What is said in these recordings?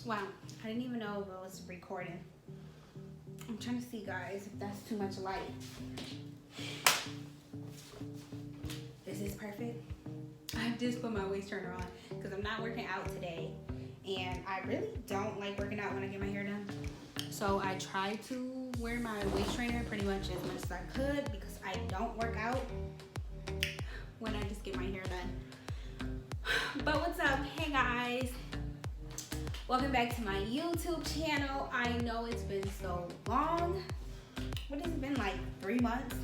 Wow, I didn't even know if it was recording. I'm trying to see, guys, if that's too much light. Is this perfect? I just put my waist trainer on because I'm not working out today. And I really don't like working out when I get my hair done. So I try to wear my waist trainer pretty much as I could because I don't work out when I just get my hair done. But what's up? Hey guys. Welcome back to my YouTube channel. I know it's been so long. What has it been, like 3 months?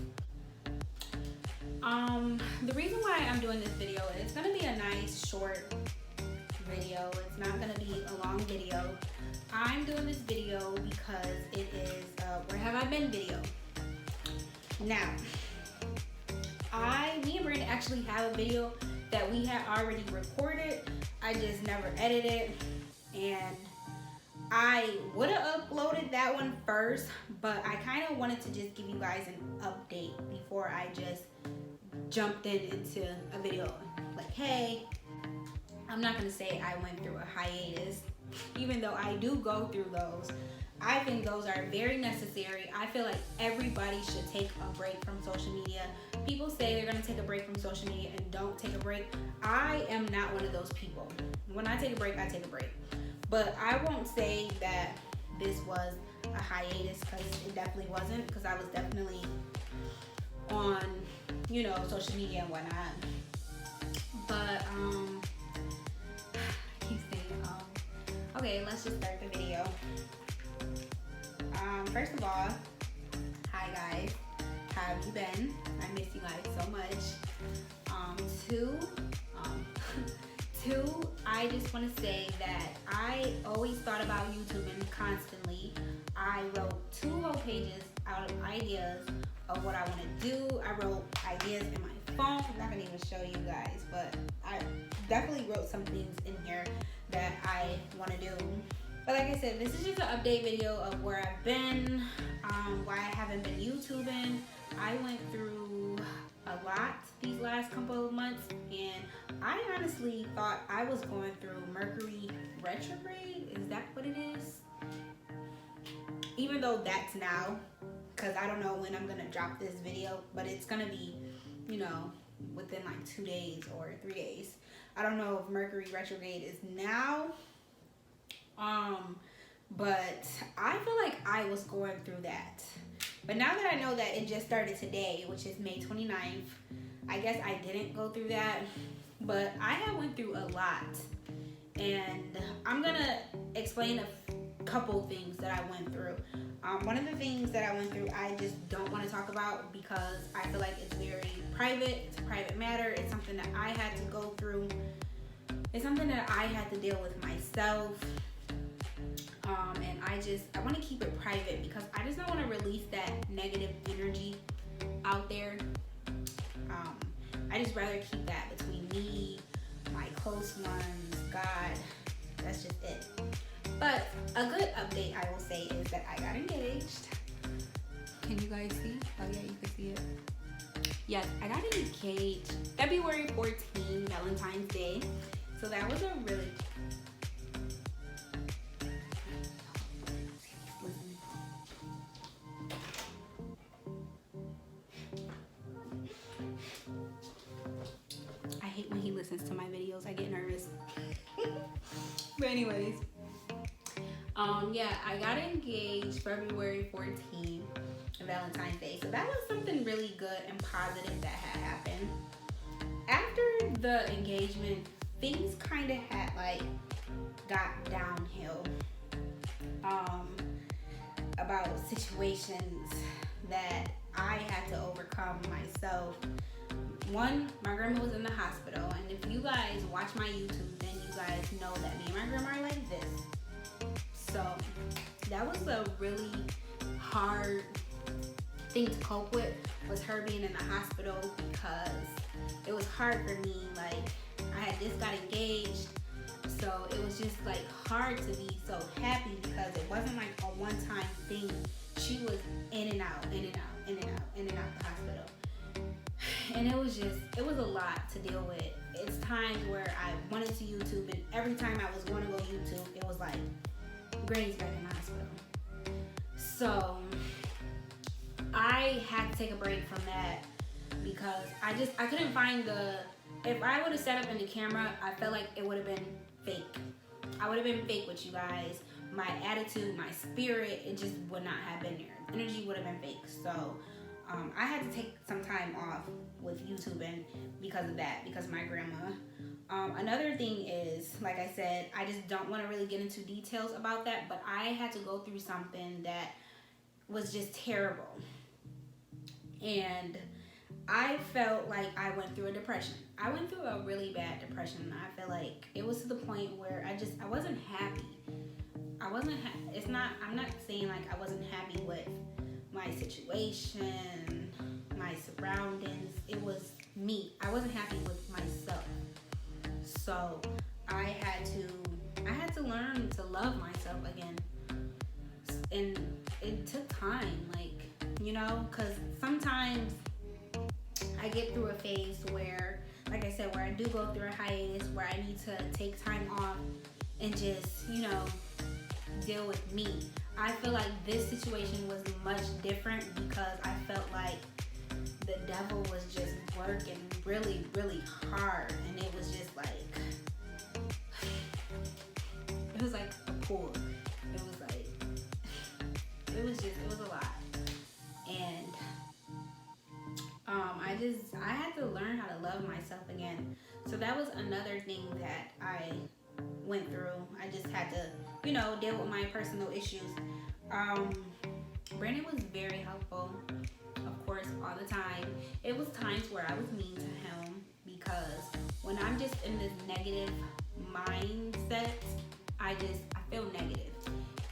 The reason why I'm doing this video, it's gonna be a nice short video. It's not gonna be a long video. I'm doing this video because it is Where Have I Been video. Now, me and Brandon actually have a video that we had already recorded. I just never edited, and I would have uploaded that one first, but I kind of wanted to just give you guys an update before I just jumped into a video. Like, hey, I'm not gonna say I went through a hiatus, even though I do go through those. I think those are very necessary. I feel like everybody should take a break from social media. People say they're gonna take a break from social media and don't take a break. I am not one of those people. When I take a break, I take a break. But I won't say that this was a hiatus, because it definitely wasn't, because I was definitely on, social media and whatnot. But he's saying, okay, let's just start the video. First of all, hi guys, how have you been? I miss you guys so much. Two, I just want to say that I always thought about YouTubing constantly. I wrote 2 whole pages out of ideas of what I want to do. I wrote ideas in my phone. I'm not going to even show you guys, but I definitely wrote some things in here that I want to do. But like I said, this is just an update video of where I've been, why I haven't been YouTubing. I went through a lot these last couple of months, and I honestly thought I was going through Mercury retrograde. Is that what it is? Even though that's now, because I don't know when I'm gonna drop this video, but it's gonna be, within like 2 days or 3 days. I don't know if Mercury retrograde is now, but I feel like I was going through that. But now that I know that it just started today, which is May 29th, I guess I didn't go through that, but I have went through a lot. And I'm gonna explain a couple things that I went through. One of the things that I went through, I just don't want to talk about because I feel like it's very private. It's a private matter. It's something that I had to go through. It's something that I had to deal with myself. And I want to keep it private because I just don't want to release that negative energy out there. I just rather keep that between me, my close ones, God. That's just it. But a good update I will say is that I got engaged. Can you guys see? Oh yeah, you can see it. Yes, I got engaged February 14th, Valentine's Day. So that was a really listens to my videos, I get nervous. But anyways, I got engaged February 14th, Valentine's Day. So that was something really good and positive that had happened. After the engagement, things kind of had got downhill about situations that I had to overcome myself. One, my grandma was in the hospital, and if you guys watch my YouTube, then you guys know that me and my grandma are like this. So that was a really hard thing to cope with, was her being in the hospital, because it was hard for me. I had just got engaged, so it was just hard to be so happy because it wasn't like a one-time thing. She was in and out, in and out, in and out, in and out the hospital. And it was a lot to deal with. It's times where I wanted to YouTube, and every time I was going to go YouTube, it was like, Granny's back in the hospital. So I had to take a break from that because I couldn't find if I would have set up in the camera, I felt like it would have been fake. I would have been fake with you guys. My attitude, my spirit, it just would not have been there. The energy would have been fake. So I had to take some time off with YouTubing because of that, because of my grandma. Another thing is, like I said, I just don't want to really get into details about that, but I had to go through something that was just terrible. And I felt like I went through a depression. I went through a really bad depression. I feel like it was to the point where I wasn't happy. I'm not saying like I wasn't happy with my situation, my surroundings. It was me. I wasn't happy with myself. So I had to learn to love myself again. And it took time, because sometimes I get through a phase where, like I said, where I do go through a hiatus, where I need to take time off and just, deal with me. I feel like this situation was much different because I felt like the devil was just working really, really hard, and it was just like, it was like a pull. It was a lot. And I had to learn how to love myself again. So that was another thing that I went through. I just had to, deal with my personal issues. Brandon was very helpful, of course, all the time. It was times where I was mean to him because when I'm just in this negative mindset, I feel negative,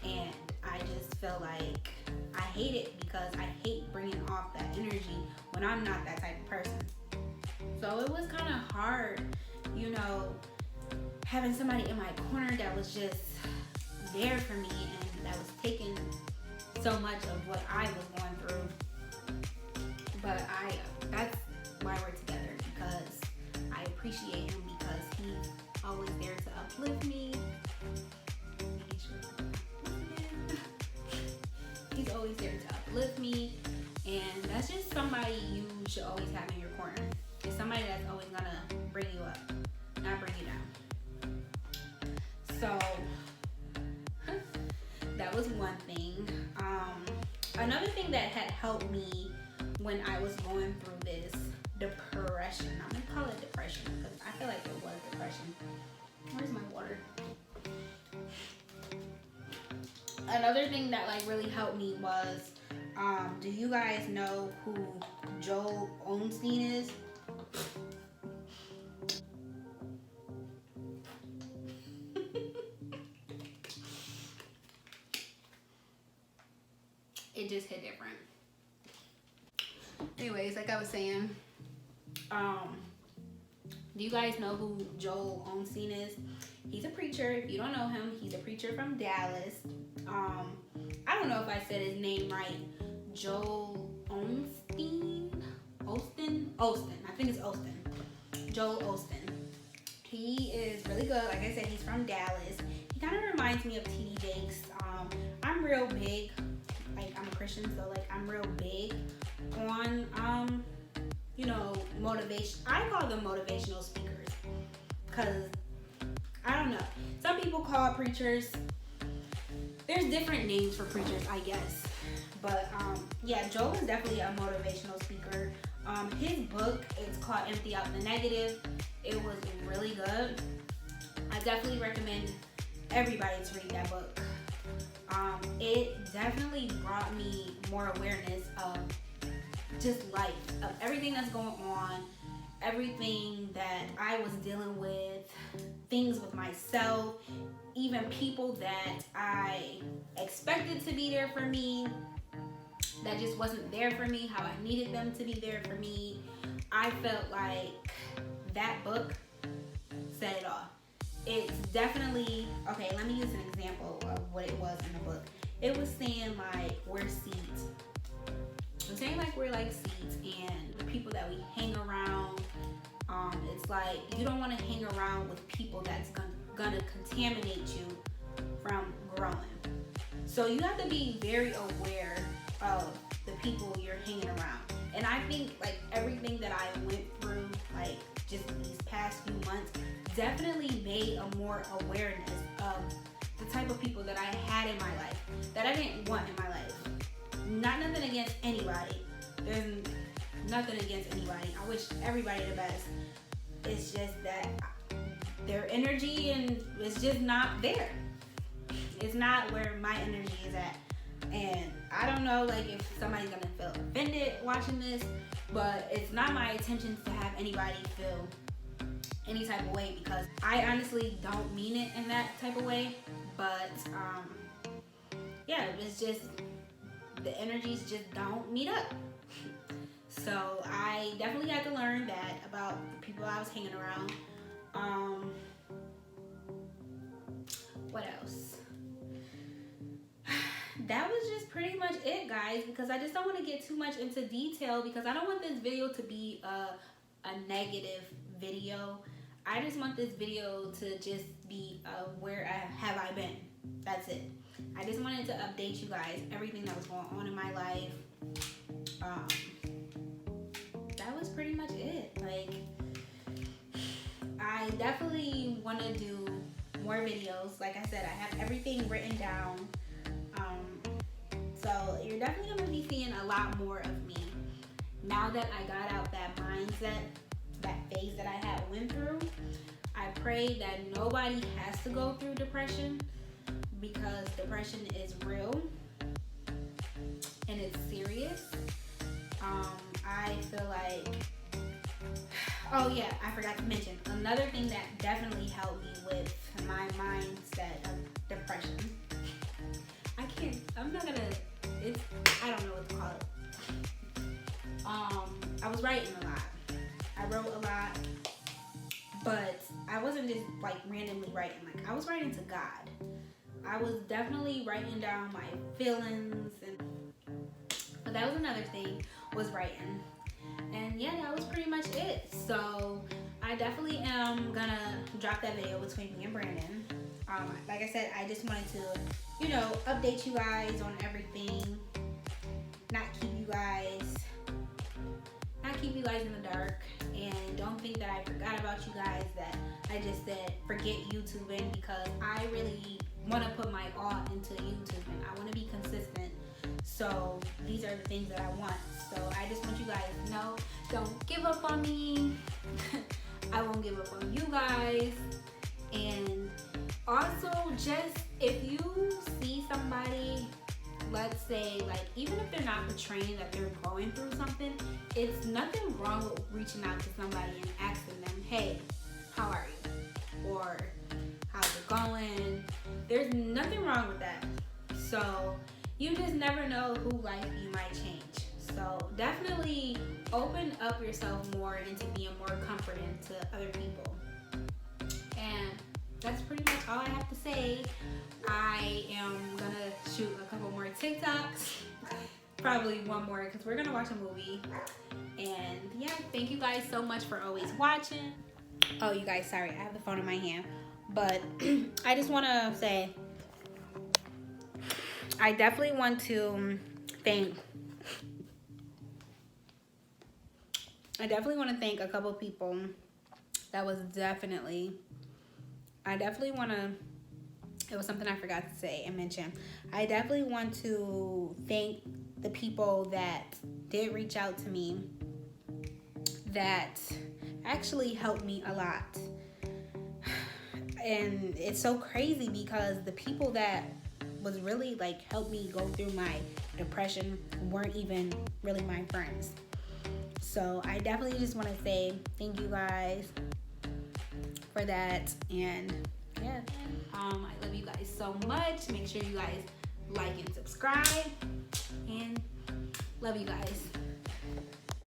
and I just feel like I hate it because I hate bringing off that energy when I'm not that type of person. So it was kind of hard, having somebody in my corner that was just there for me and that was taking so much of what I was going through. But that's why we're together, because I appreciate him because he's always there to uplift me. He's always there to uplift me, and that's just somebody you should always have in your corner. It's somebody that's always gonna bring you up, not bring you down. So that was one thing. Another thing that had helped me when I was going through this depression, I'm gonna call it depression because I feel like it was depression. Where's my water? Another thing that really helped me was, do you guys know who Joel Osteen is? It just hit different. Anyways, like I was saying, do you guys know who Joel Osteen is? He's a preacher. If you don't know him, he's a preacher from Dallas. I don't know if I said his name right. Joel Osteen? Osteen. I think it's Osteen. Joel Osteen. He is really good. Like I said, he's from Dallas. He kind of reminds me of T.D. Jakes. I'm real big. I'm a Christian, so I'm real big on motivation. I call them motivational speakers because I don't know. Some people call preachers. There's different names for preachers, I guess. But yeah, Joel is definitely a motivational speaker. His book is called Empty Out the Negative. It was really good. I definitely recommend everybody to read that book. It definitely brought me more awareness of just life, of everything that's going on, everything that I was dealing with, things with myself, even people that I expected to be there for me, that just wasn't there for me, how I needed them to be there for me. I felt like that book said it all. It's definitely, okay, let me use an example of what it was in the book. It was saying we're seeds. I'm saying we're like seeds, and the people that we hang around, it's like you don't want to hang around with people that's gonna contaminate you from growing. So you have to be very aware of the people you're hanging around. And I think like everything that I went through, like just these past few months, definitely made a more awareness of the type of people that I had in my life, that I didn't want in my life. Not nothing against anybody. There's nothing against anybody. I wish everybody the best. It's just that their energy and it's just not there. It's not where my energy is at. And I don't know like if somebody's gonna feel offended watching this, but it's not my intention to have anybody feel any type of way, because I honestly don't mean it in that type of way. But yeah, it's just the energies just don't meet up. So I definitely had to learn that about the people I was hanging around. What else? That was just pretty much it, guys, because I just don't want to get too much into detail, because I don't want this video to be a negative video. I just want this video to just be where have I been. That's it. I just wanted to update you guys everything that was going on in my life. That was pretty much it. Like, I definitely want to do more videos. Like I said, I have everything written down. So you're definitely going to be seeing a lot more of me now that I got out that mindset, that phase that I had went through. I pray that nobody has to go through depression, because depression is real and it's serious. I feel like, oh yeah, I forgot to mention another thing that definitely helped me with my mindset of depression. I don't know what to call it. I was writing a lot. I wrote a lot, but I wasn't just like randomly writing. Like, I was writing to God. I was definitely writing down my feelings, but that was another thing, was writing. And yeah, that was pretty much it. So I definitely am gonna drop that video between me and Brandon. Like I said, I just wanted to, update you guys on everything. Not keep you guys in the dark. And don't think that I forgot about you guys, that I just said forget YouTubing, because I really want to put my all into YouTubing. I want to be consistent. So these are the things that I want. So I just want you guys to know, don't give up on me. I won't give up on you guys. And also, just if you see somebody, let's say, like, even if they're not portraying that they're going through something, it's nothing wrong with reaching out to somebody and asking them, hey, how are you? Or how's it going? There's nothing wrong with that. So you just never know who life you might change. So definitely open up yourself more into being more comforting to other people. And that's pretty much all I have to say. I am gonna shoot a couple more TikToks, probably one more, because we're gonna watch a movie. And yeah, thank you guys so much for always watching. Oh, you guys, sorry, I have the phone in my hand. But I just want to say, I definitely want to thank a couple people that was definitely, it was something I forgot to say and mention. I definitely want to thank the people that did reach out to me, that actually helped me a lot. And it's so crazy because the people that was really like helped me go through my depression weren't even really my friends. So I definitely just want to say thank you guys for that. And yeah, I love you guys so much. Make sure you guys like and subscribe, and love you guys.